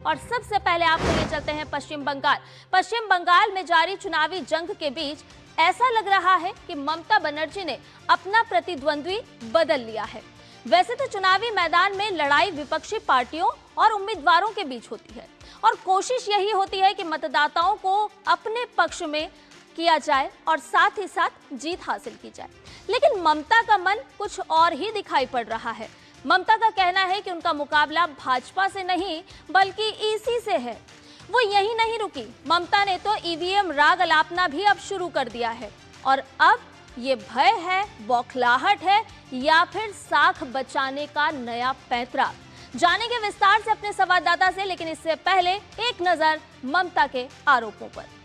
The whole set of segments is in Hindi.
और सबसे पहले आपको ले चलते हैं पश्चिम बंगाल। पश्चिम बंगाल में जारी चुनावी जंग के बीच ऐसा लग रहा है कि ममता बनर्जी ने अपना प्रतिद्वंद्वी बदल लिया है। वैसे तो चुनावी मैदान में लड़ाई विपक्षी पार्टियों और उम्मीदवारों के बीच होती है और कोशिश यही होती है कि मतदाताओं को अपने पक्ष में किया जाए और साथ ही साथ जीत हासिल की जाए। लेकिन ममता का मन कुछ और ही दिखाई पड़ रहा है। ममता का कहना है कि उनका मुकाबला भाजपा से नहीं बल्कि ईसी से है। वो यही नहीं रुकी, ममता ने तो ईवीएम राग अलापना भी अब शुरू कर दिया है। और अब ये भय है, बौखलाहट है या फिर साख बचाने का नया पैंतरा, जानेंगे विस्तार से अपने संवाददाता से। लेकिन इससे पहले एक नजर ममता के आरोपों पर।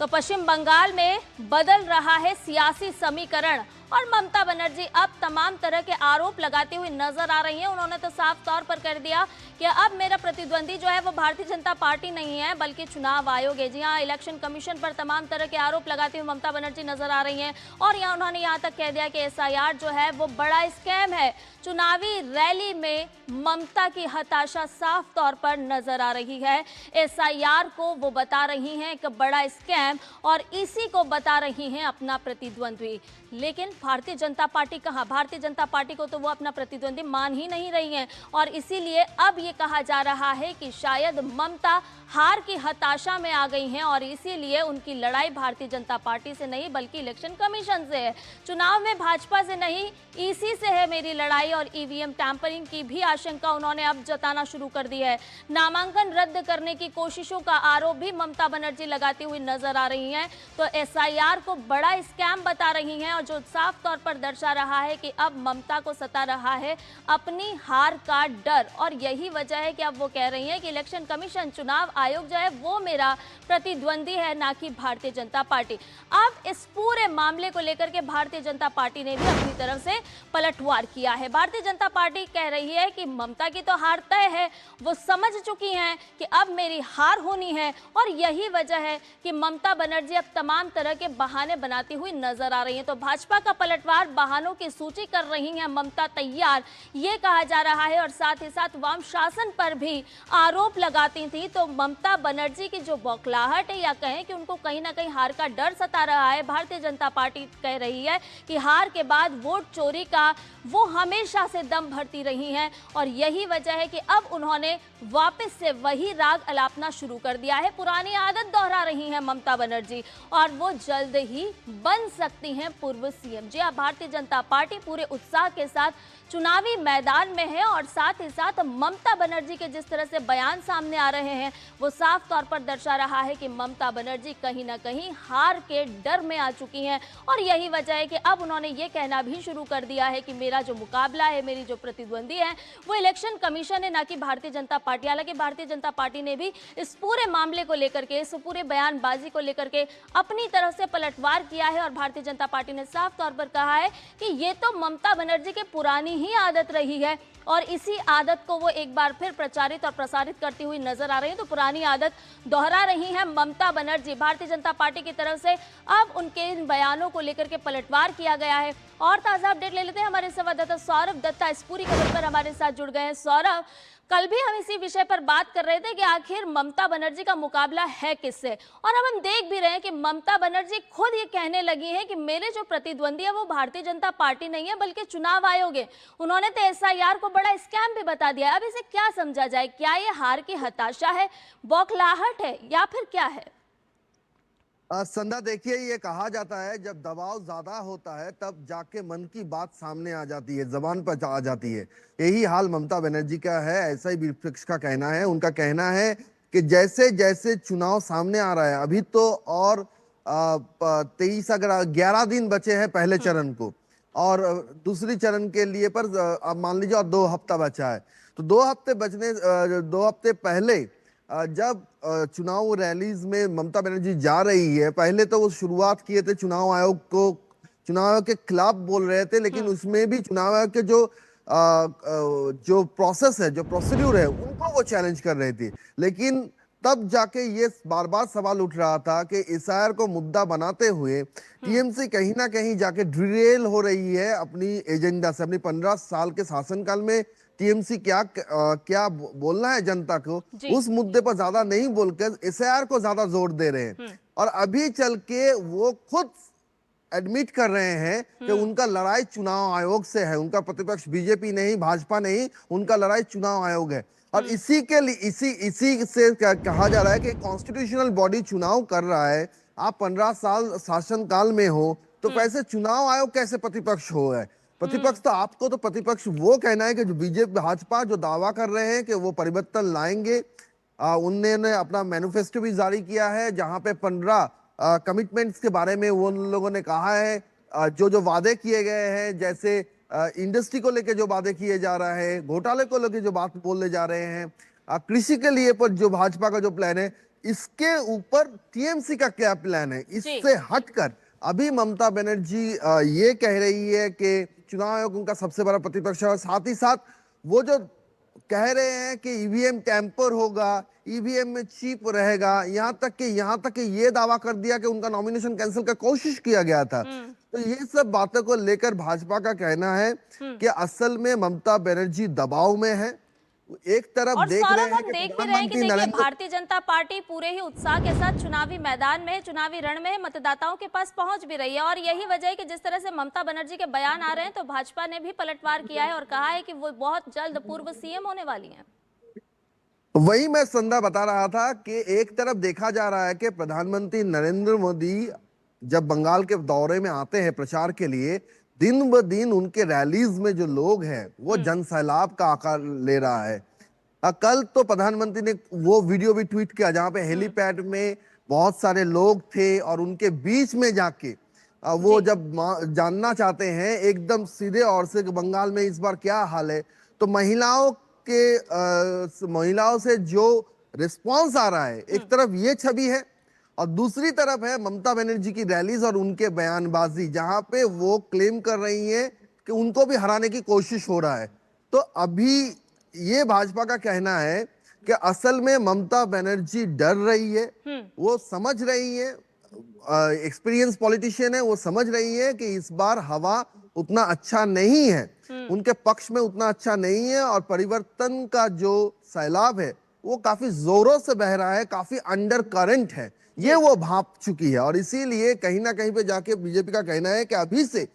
तो पश्चिम बंगाल में बदल रहा है सियासी समीकरण और ममता बनर्जी अब तमाम तरह के आरोप लगाते हुए नजर आ रही हैं। उन्होंने तो साफ तौर पर कर दिया कि अब मेरा प्रतिद्वंदी जो है वो भारतीय जनता पार्टी नहीं है बल्कि चुनाव आयोग है। जी हाँ, इलेक्शन कमीशन पर तमाम तरह के आरोप लगाते हुए ममता बनर्जी नजर आ रही हैं और उन्होंने यहाँ तक कह दिया कि एसआईआर जो है वो बड़ा स्कैम है। चुनावी रैली में ममता की हताशा साफ तौर पर नजर आ रही है। एसआईआर को वो बता रही हैं कि बड़ा स्कैम और इसी को बता रही हैं अपना प्रतिद्वंद्वी। लेकिन भारतीय जनता पार्टी कहां? भारतीय जनता पार्टी को तो वो अपना प्रतिद्वंदी मान ही नहीं रही हैं और इसीलिए अब ये कहा जा रहा है कि शायद ममता हार की हताशा में आ गई हैं और इसीलिए उनकी लड़ाई भारतीय जनता पार्टी से नहीं बल्कि इलेक्शन कमीशन से है। चुनाव में भाजपा से नहीं ईसी से है मेरी लड़ाई और ईवीएम टैंपरिंग की भी आशंका उन्होंने अब जताना शुरू कर दी है। नामांकन रद्द करने की कोशिशों का आरोप भी ममता बनर्जी लगाती हुई नजर आ रही हैं। तो एसआईआर को बड़ा स्कैम बता रही हैं और जो साफ तौर पर दर्शा रहा है कि अब ममता को सता रहा है अपनी हार का डर और यही वजह है कि अब वो कह रही हैं कि इलेक्शन कमीशन, चुनाव आयोग जो है वो मेरा प्रतिद्वंदी है, ना कि भारतीय जनता पार्टी। अब इस पूरे मामले को लेकर के भारतीय जनता पार्टी ने भी अपनी तरफ से पलटवार किया है। भारतीय जनता पार्टी कह रही है कि ममता की तो हार तय है, वो समझ चुकी हैं कि अब मेरी हार होनी है और यही वजह है कि ममता बनर्जी अब तमाम तरह के बहाने बनाती हुई नजर आ रही हैं। तो भाजपा का पलटवार, बहानों की सूची कर रही हैं ममता तैयार, ये कहा जा रहा है। और साथ ही साथ वाम शासन पर भी आरोप लगाती थी। तो ममता बनर्जी की जो बौखलाहट है या कहें कि उनको कहीं ना कहीं हार का डर सता रहा है, भारतीय जनता पार्टी कह रही है कि हार के बाद वोट चोरी का वो हमेशा से दम भरती रही हैं और यही वजह है कि अब उन्होंने वापस से वही राग अलापना शुरू कर दिया है। पुरानी आदत दोहरा रही हैं ममता बनर्जी और वो जल्द ही बन सकती हैं पूर्व सीएम। जी, भारतीय जनता पार्टी पूरे उत्साह के साथ चुनावी मैदान में है और साथ ही साथ ममता बनर्जी के जिस तरह से बयान सामने आ रहे हैं वो साफ तौर पर दर्शा रहा है कि ममता बनर्जी कहीं ना कहीं हार के डर में आ चुकी हैं और यही वजह है कि अब उन्होंने ये कहना भी शुरू कर दिया है कि मेरा जो मुकाबला है, मेरी जो प्रतिद्वंदी है वो इलेक्शन कमीशन है, ना कि भारतीय जनता पार्टी। हालांकि भारतीय जनता पार्टी ने भी इस पूरे मामले को लेकर के, इस पूरे बयानबाजी को लेकर के अपनी तरफ से पलटवार किया है और भारतीय जनता पार्टी ने साफ तौर पर कहा है कि ये तो ममता बनर्जी के पुरानी ही आदत रही है और इसी आदत को वो एक बार फिर प्रचारित और प्रसारित करती हुई नजर आ रही है। तो पुरानी आदत दोहरा रही है ममता बनर्जी। भारतीय जनता पार्टी की तरफ से अब उनके इन बयानों को लेकर के पलटवार किया गया है। और ताजा अपडेट ले लेते हैं, हमारे संवाददाता सौरभ दत्ता इस पूरी खबर पर हमारे साथ जुड़ गए हैं। सौरभ, कल भी हम इसी विषय पर बात कर रहे थे कि आखिर ममता बनर्जी का मुकाबला है किससे, और अब हम देख भी रहे हैं कि ममता बनर्जी खुद ये कहने लगी है कि मेरे जो प्रतिद्वंदी है वो भारतीय जनता पार्टी नहीं है बल्कि चुनाव आयोग है। उन्होंने तो एसआईआर को बड़ा स्कैम भी बता दिया। अब इसे क्या समझा जाए? क्या ये हार की हताशा है, बौखलाहट है या फिर क्या है? संध्या, देखिए, ये कहा जाता है जब दबाव ज्यादा होता है तब जाके मन की बात सामने आ जाती है, जबान पर आ जाती है। यही हाल ममता बनर्जी का है, ऐसा ही विपक्ष का कहना है। उनका कहना है कि जैसे जैसे चुनाव सामने आ रहा है, अभी तो और 23 अगर 11 दिन बचे हैं पहले चरण को और दूसरी चरण के लिए पर अब मान लीजिए और 2 हफ्ता बचा है। तो 2 हफ्ते पहले जब चुनाव रैलीज में ममता बनर्जी जा रही है, पहले तो वो शुरुआत किए थे चुनाव आयोग के खिलाफ बोल रहे थे, लेकिन उसमें भी चुनाव आयोग के जो प्रोसेस है, जो प्रोसीड्यूर है, उनको वो चैलेंज कर रहे थे। लेकिन तब जाके ये बार बार सवाल उठ रहा था कि एसआईआर को मुद्दा बनाते हुए टीएमसी कहीं ना कहीं जाके डिरेल हो रही है अपनी एजेंडा से। अपनी 15 साल के शासनकाल में टीएमसी क्या बोलना है जनता को, जी। उस मुद्दे पर ज्यादा नहीं बोलकर एसआईआर को ज्यादा जोर दे रहे हैं। और अभी चल के वो खुद एडमिट कर रहे हैं कि उनका लड़ाई चुनाव आयोग से है, उनका प्रतिपक्ष बीजेपी नहीं, भाजपा नहीं, उनका लड़ाई चुनाव आयोग है। और इसी के लिए इसी से कहा जा रहा है कि कॉन्स्टिट्यूशनल बॉडी चुनाव कर रहा है। आप 15 साल शासनकाल में हो तो कैसे चुनाव आयोग कैसे प्रतिपक्ष हो है? प्रतिपक्ष तो आपको तो प्रतिपक्ष वो कहना है कि जो बीजेपी भाजपा जो दावा कर रहे हैं कि वो परिवर्तन लाएंगे। उन्होंने अपना मैनिफेस्टो भी जारी किया है जहां पे 15 कमिटमेंट्स के बारे में वो लोगों ने कहा है। जो जो वादे किए गए हैं, जैसे इंडस्ट्री को लेके जो वादे किए जा रहे हैं, घोटाले को लेके जो बात बोले जा रहे हैं, कृषि के लिए पर जो भाजपा का जो प्लान है, इसके ऊपर टीएमसी का क्या प्लान है, इससे हटकर अभी ममता बनर्जी ये कह रही है कि चुनाव आयोग उनका सबसे बड़ा प्रतिपक्ष है। और साथ ही साथ वो जो कह रहे हैं कि ईवीएम टैंपर होगा, ईवीएम में चिप रहेगा, यहाँ तक कि ये दावा कर दिया कि उनका नॉमिनेशन कैंसिल का कोशिश किया गया था। तो ये सब बातों को लेकर भाजपा का कहना है कि असल में ममता बनर्जी दबाव में है। एक तरफ और देख रहे सौरभ, हैं हम कि देख भी रहे हैं कि प्रधानमंत्री देखिए नरेंद्र भारतीय जनता पार्टी पूरे ही उत्साह के साथ चुनावी मैदान में, चुनावी रण में मतदाताओं के पास पहुंच भी रही है। और यही वजह है कि जिस तरह से ममता बनर्जी के बयान आ रहे हैं, तो भाजपा ने भी पलटवार किया है और कहा है कि वो बहुत जल्द पूर्व सीएम होने वाली हैं। वही मैं संध्या बता रहा था कि एक तरफ देखा जा रहा है कि प्रधानमंत्री नरेंद्र मोदी जब बंगाल के दौरे में आते हैं प्रचार के लिए, दिन ब दिन उनके रैलीज में जो लोग हैं वो जन सैलाब का आकार ले रहा है। कल तो प्रधानमंत्री ने वो वीडियो भी ट्वीट किया जहां पे हेलीपैड में बहुत सारे लोग थे और उनके बीच में जाके वो जब जानना चाहते हैं एकदम सीधे और से बंगाल में इस बार क्या हाल है, तो महिलाओं से जो रिस्पांस आ रहा है, एक तरफ ये छवि है और दूसरी तरफ है ममता बनर्जी की रैलीज और उनके बयानबाजी जहां पे वो क्लेम कर रही हैं कि उनको भी हराने की कोशिश हो रहा है। तो अभी ये भाजपा का कहना है कि असल में ममता बनर्जी डर रही है, वो समझ रही है, एक्सपीरियंस पॉलिटिशियन है, वो समझ रही है कि इस बार हवा उतना अच्छा नहीं है, उनके पक्ष में उतना अच्छा नहीं है और परिवर्तन का जो सैलाब है वो काफी जोरों से बह रहा है, काफी अंडर करंट है, ये वो भाप चुकी है। और इसीलिए कहीं ना कहीं पे जाके बीजेपी का कहना है कि अभी से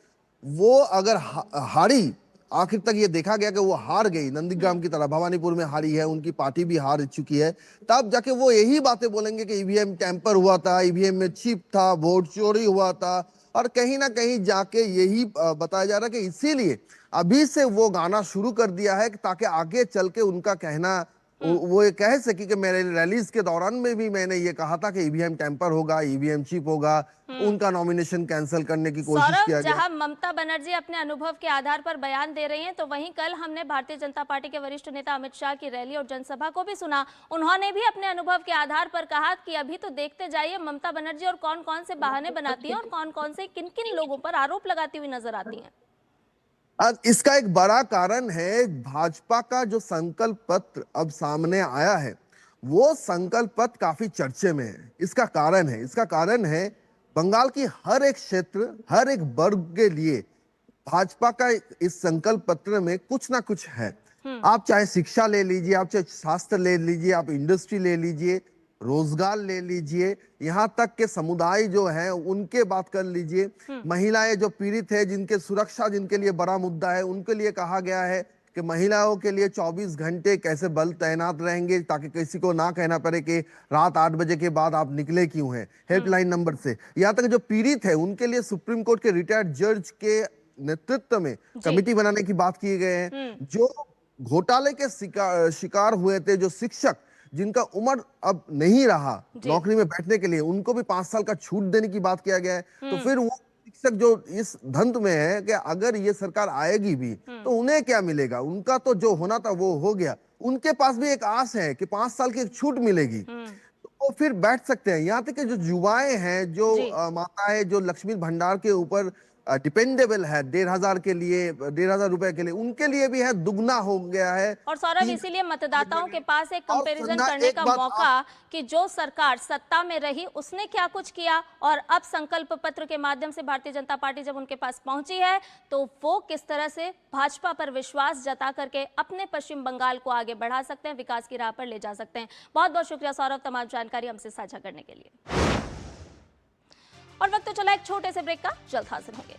वो अगर हारी, आखिर तक ये देखा गया कि वो हार गई नंदीग्राम की तरह, भवानीपुर में हारी है, उनकी पार्टी भी हार चुकी है, तब जाके वो यही बातें बोलेंगे कि ईवीएम टैंपर हुआ था, ईवीएम में चिप था, वोट चोरी हुआ था। और कहीं ना कहीं जाके यही बताया जा रहा है कि इसीलिए अभी से वो गाना शुरू कर दिया है ताकि आगे चल के उनका कहना वो ये कह सके कि मेरे रैलीज के दौरान में भी मैंने ये कहा था कि ईवीएम टैंपर होगा, ईवीएम चिप होगा, उनका नॉमिनेशन कैंसिल करने की कोशिश किया गया। जहां ममता बनर्जी अपने अनुभव के आधार पर बयान दे रही हैं, तो वहीं कल हमने भारतीय जनता पार्टी के वरिष्ठ नेता अमित शाह की रैली और जनसभा को भी सुना। उन्होंने भी अपने अनुभव के आधार पर कहा कि अभी तो देखते जाइए ममता बनर्जी और कौन कौन से बहाने बनाती हैं और कौन कौन से किन किन लोगों पर आरोप लगाती हुई नजर आती हैं। इसका एक बड़ा कारण है भाजपा का जो संकल्प पत्र अब सामने आया है, वो संकल्प पत्र काफी चर्चे में है। इसका कारण है बंगाल की हर एक क्षेत्र, हर एक वर्ग के लिए भाजपा का इस संकल्प पत्र में कुछ ना कुछ है। आप चाहे शिक्षा ले लीजिए, आप चाहे स्वास्थ्य ले लीजिए, आप इंडस्ट्री ले लीजिए, रोजगार ले लीजिए, यहाँ तक के समुदाय जो है उनके बात कर लीजिए, महिलाएं जो पीड़ित है, जिनके सुरक्षा जिनके लिए बड़ा मुद्दा है, उनके लिए कहा गया है कि महिलाओं के लिए 24 घंटे कैसे बल तैनात रहेंगे ताकि किसी को ना कहना पड़े कि रात 8 बजे के बाद आप निकले क्यों हैं, हेल्पलाइन नंबर से। यहाँ तक जो पीड़ित है उनके लिए सुप्रीम कोर्ट के रिटायर्ड जज के नेतृत्व में कमेटी बनाने की बात किए गए हैं। जो घोटाले के शिकार हुए थे, जो शिक्षक जिनका उम्र अब नहीं रहा नौकरी में बैठने के लिए, उनको भी 5 साल का छूट देने की बात किया गया है। तो फिर वो शिक्षक जो इस धंध में है कि अगर ये सरकार आएगी भी तो उन्हें क्या मिलेगा, उनका तो जो होना था वो हो गया, उनके पास भी एक आस है कि 5 साल की एक छूट मिलेगी, तो वो फिर बैठ सकते हैं। यहाँ तक कि जो युवाएं हैं, जो माताएं जो लक्ष्मी भंडार के ऊपर डिपेंडेबल है 1,500 के लिए, 1,500 रुपए के लिए, उनके लिए भी है दुगना हो गया है। और सौरभ, इसीलिए मतदाताओं के पास एक और कंपैरिजन संध्या, करने एक का बात मौका कि जो सरकार सत्ता में रही उसने क्या कुछ किया, और अब संकल्प पत्र के माध्यम से भारतीय जनता पार्टी जब उनके पास पहुंची है तो वो किस तरह से भाजपा पर विश्वास जता करके अपने पश्चिम बंगाल को आगे बढ़ा सकते हैं, विकास की राह पर ले जा सकते हैं। बहुत बहुत शुक्रिया सौरभ, तमाम जानकारी हमसे साझा करने के लिए। और वक्त तो चला एक छोटे से ब्रेक का, जल्द हाजिर होंगे।